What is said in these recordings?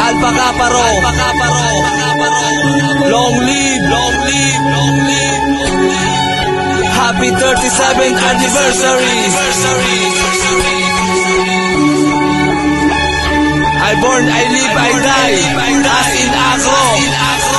Alpha Kaparo, long live, long live, long live. Happy 37th anniversary. I born, I live, I die, as in Agro.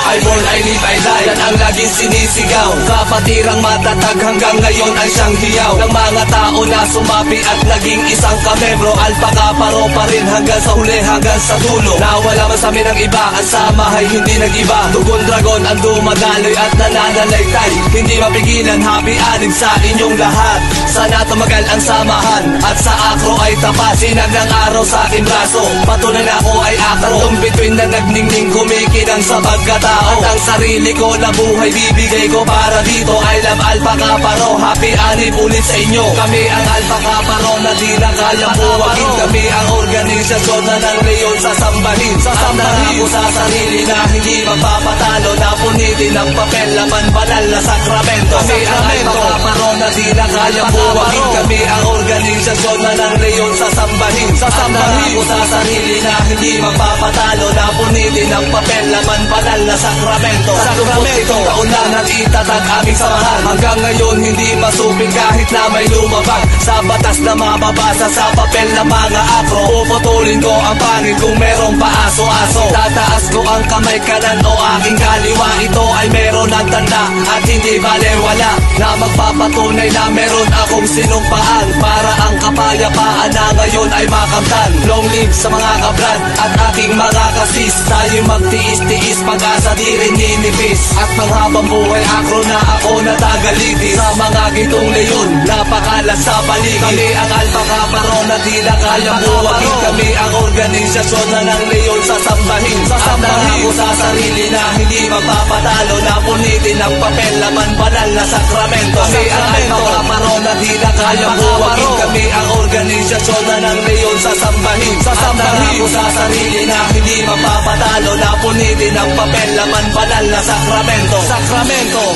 I born, I live, I die, yan ang laging sinisigaw. Kapatirang matatag hanggang ngayon ay siyang hiyaw ng mga tao na sumapi at naging isang kamembro. Alpha Kaparo pa rin hanggang sa huli, hanggang sa dulo. Nawala man sa amin ang iba, ang sama ay hindi nag-iba. Tugon dragon ang dumadaloy at nananalaytay, hindi mapigilan, happy anig sa inyong lahat. Sana tumagal ang samahan at sa Agro ay tapat. Sinag ng araw sa aking braso, patunay na ako ay Agro. Tumbituin na nagningning, kumikinang sa pagkatao. At ang sarili ko na buhay bibigay ko para dito. I love Alpha Kaparo, happy anib ulit sa inyo. Kami ang Alpha Kaparo na di na kayang buwagin. Kami ang organisasyon na ng leyon sasambahin. Sasambahin ko sa sarili na hindi magpapatalo, na punitin ang papel, laman banal na sakramento. Kami ang Alpha Kaparo na di na kayang buwagin. Kami ang organisasyon na ng leyon sasambahin. Sasambahin ko sa sarili na hindi magpapatalo, na punitin ang papel, laman banal na sakramento. Sa 27 taon na nag-itatag aming samahan, hanggang ngayon hindi masupin kahit na may lumabag sa batas na mababasa sa papel na mga Agro. Puputulin ko ang pangil kung merong paaso-aso. Tataas ko ang kamay kanan o aking kaliwa, ito ay meron ng tanda at hindi balewala, na magpapatunay na meron akong sinumpaan para ang kapayapaan na ngayon ay makamtan. Long live sa mga kabrad at aking mga kasis, tayo magtiis-tiis, pag-asa di rin ninipis, at panghabang buhay Agro na ako natagalitis. Sa mga gitong leyon, napakalas sa paligid. Kami ang Alpha Kaparo na di na kayang buwagin. Kami ang organisasyon na ng leyon sasambahin. Sasambahin ko sa sarili na hindi magpapatalo, na punitin ang papel, laman banal na sakramento. Kami ang Alpha Kaparo na di na kayang buwagin. Kami ang organisasyon na ng leyon sasambahin. Sasambahin ko sa sarili na hindi magpapatalo, na punitin ang papel, laman banal na sakramento. Sakramento.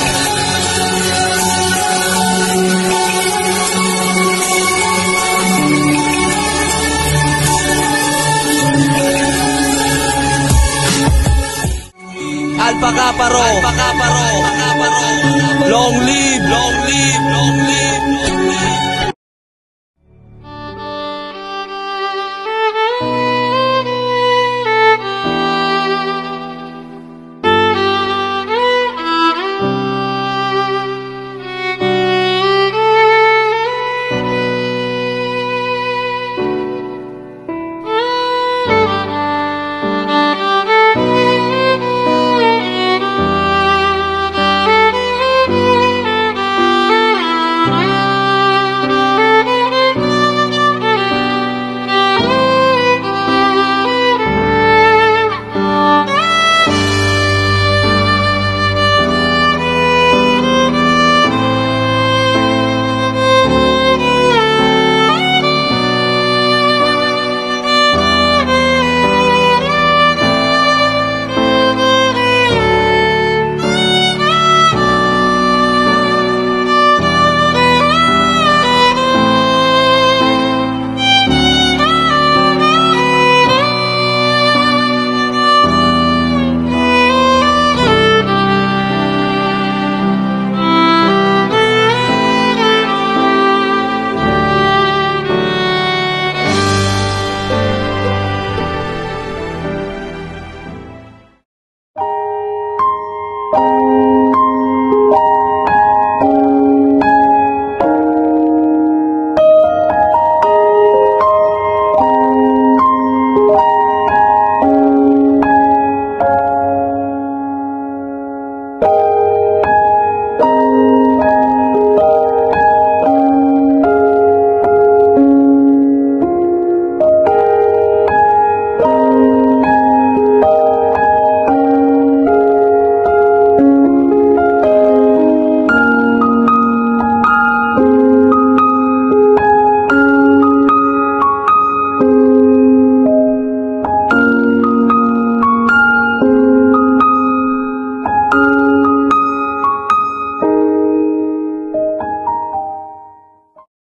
Alpha Kaparo, long live, long live, long live.